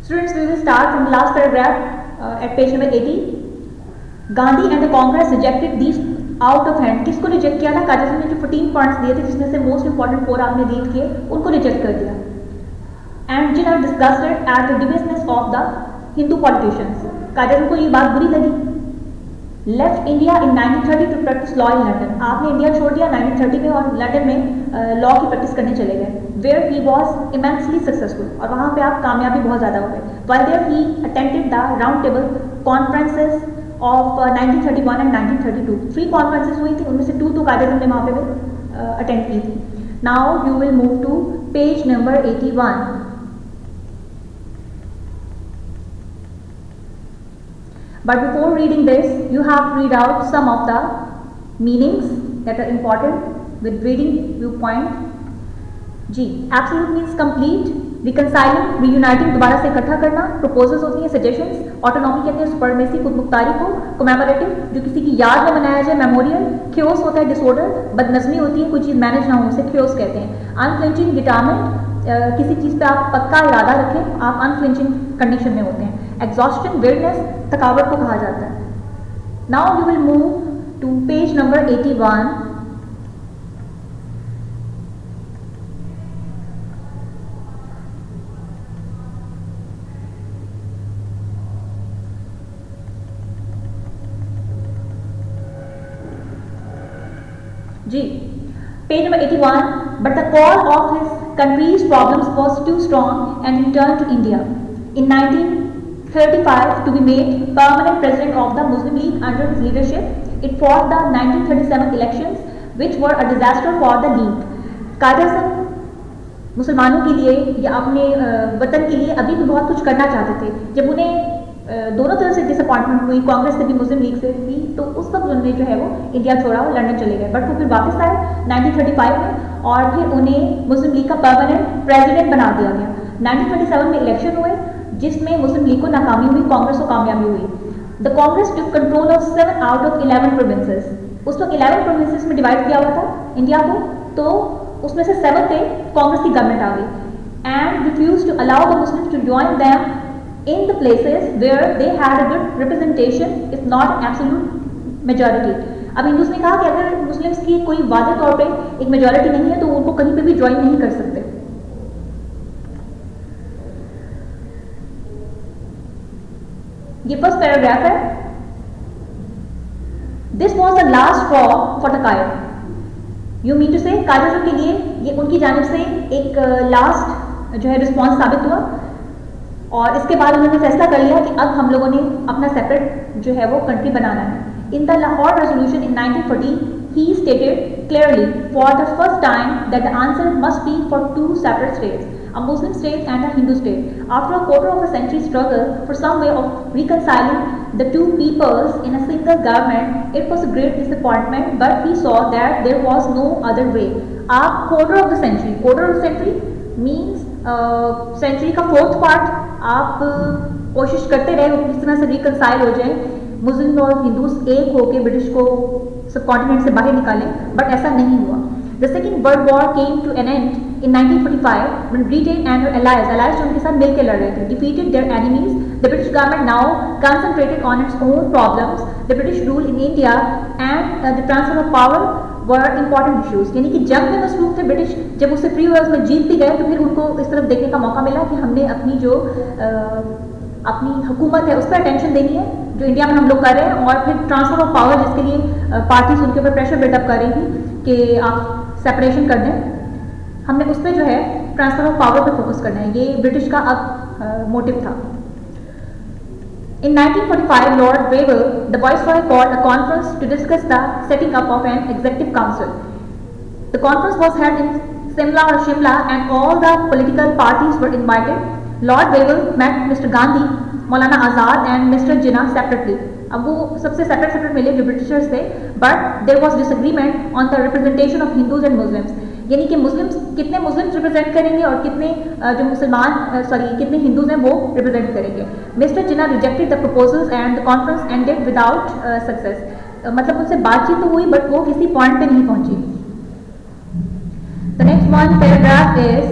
Students, we will start from the last paragraph at page number 80. Gandhi and the Congress rejected these out of hand. किसको reject किया था? काजल ने जो 14 points दिए थे जिसमें से मोस्ट इंपॉर्टेंट 4 आपने रीड किए, उनको रिजेक्ट कर दिया. And Jinnah discussed at the divisiveness of the Hindu politicians. Kajal को ये बात बुरी लगी. Left India in 1930 to practice law in London. आपने इंडिया छोड़ दिया 1930 में और लंदन में लॉ की प्रैक्टिस करने चले गए. Where he was immensely successful. और वहाँ पे आप कामयाबी बहुत ज़्यादा हो गए. While there he attended the round table conferences of 1931 and 1932. 3 conferences हुई थी, उनमें से 2 तो कायदे ने वहाँ पे अटेंड की थी. Now you will move to page number 81. But before reading this, you have to read out some of the meanings that are important with reading viewpoint. जी, absolute means complete, reconciling, reuniting, दोबारा से इकट्ठा करना. proposals होती हैं suggestions. autonomy कहते हैं supremacy, खुद मुख्तारी को. commemorative, जो किसी की याद में मनाया जाए, memorial. chaos होता है disorder, बदनज़मी होती है, कोई चीज़ मैनेज ना हो उसे chaos कहते हैं. unflinching, determined, किसी चीज़ पे आप पक्का इरादा रखें, आप अनफ्लिंचिंग कंडीशन में होते हैं. एग्जॉस्शन, वेयरनेस, थकावट को कहा जाता है. Now you will move to page number 81. जी, page number 81. But the call of his country's problems was too strong and he returned to India in 1935 to be made permanent president of the Muslim League under his leadership. It fought the 1937 elections which were a disaster for the League. कायदे आज़म मुसलमानों के लिए या अपने वतन के लिए अभी भी बहुत कुछ करना चाहते थे. जब उन्हें दोनों तरफ से डिसअपॉइंटमेंट हुई, कांग्रेस से भी मुस्लिम लीग से भी, तो उस वक्त उन्होंने जो है वो इंडिया छोड़ा और लंदन चले गए. बट वो फिर वापस आए 1935 में और फिर उन्हें मुस्लिम लीग का परमानेंट प्रेसिडेंट बना दिया गया. 1937 में इलेक्शन हुए जिसमें मुस्लिम लीग को नाकामी हुई, कांग्रेस को कामयाबी हुई. The Congress took control of 7 out of 11 provinces. उस वक्त 11 प्रोविंसेस में डिवाइड किया हुआ था इंडिया को, तो उसमें से 7 थे, कांग्रेस की गवर्नमेंट आ गई. And refuse to allow the Muslims to join them in the places where they had a good representation, if not absolute majority. अब हिंदूज ने कहा कि अगर मुस्लिम्स की कोई वाज़ेह तौर पे एक मेजॉरिटी नहीं है तो उनको कहीं पे भी ज्वाइन नहीं कर सकते. ये फर्स्ट पैराग्राफ है. This was the last straw for the कायर. यू मीन टू से कायदे के लिए ये उनकी जानिब से एक लास्ट जो है रिस्पॉन्स साबित हुआ और इसके बाद उन्होंने फैसला कर लिया कि अब हम लोगों ने अपना सेपरेट जो है वो कंट्री बनाना है. In the Lahore resolution in 1940 he stated clearly for the first time that the answer must be for 2 separate states, a Muslim state and a Hindu state. After a quarter of a century struggle for some way of reconciling the two peoples in a single government, it was a great disappointment, but he saw that there was no other way. आप quarter of the century means century का 4th part आप कोशिश करते रहे किस तरह से reconcile हो जाए, मुस्लिम और हिंदूज एक होकर ब्रिटिश को सब कॉन्टिनेंट से बाहर निकालें, बट ऐसा नहीं हुआ. The second world war came to an end in 1945 when Britain and her allies जो उनके साथ मिलकर लड़ रहे थे, defeated their enemies. The British government now concentrated on its own problems. The British rule in India and the transfer of power were important issues. यानी कि जंग में मसरूफ थे ब्रिटिश. जब उससे फ्री हुआ, उसमें जीत भी गए, तो फिर उनको इस तरफ देखने का मौका मिला कि हमने अपनी जो अपनी हुकूमत है उस पर अटेंशन देनी है जो इंडिया में हम लोग कर रहे हैं. और फिर ट्रांसफर ऑफ पावर जिसके लिए पार्टीज उनके ऊपर प्रेशर बिल्डअप कर रही थी कि आप सेपरेशन कर दें, हमने उस पर जो है ट्रांसफर ऑफ पावर पर फोकस करना है. ये ब्रिटिश का अब मोटिव था. In 1945, Lord Wavell, the Viceroy, called a conference to discuss the setting up of an executive council. The conference was held in Shimla and all the political parties were invited. Lord Wavell met Mr. Gandhi, Maulana Azad and Mr. Jinnah separately. अब वो सबसे separate मिले जो Britishers थे, but there was disagreement on the representation of Hindus and Muslims. यानी कि Muslims कितने Muslims represent करेंगे और कितने जो कितने हिंदूज हैं वो रिप्रेजेंट करेंगे. Mister Jinnah rejected the proposals and the conference ended without success. मतलब उनसे बातचीत तो हुई बट वो किसी पॉइंट पे नहीं पहुंची. The next one paragraph is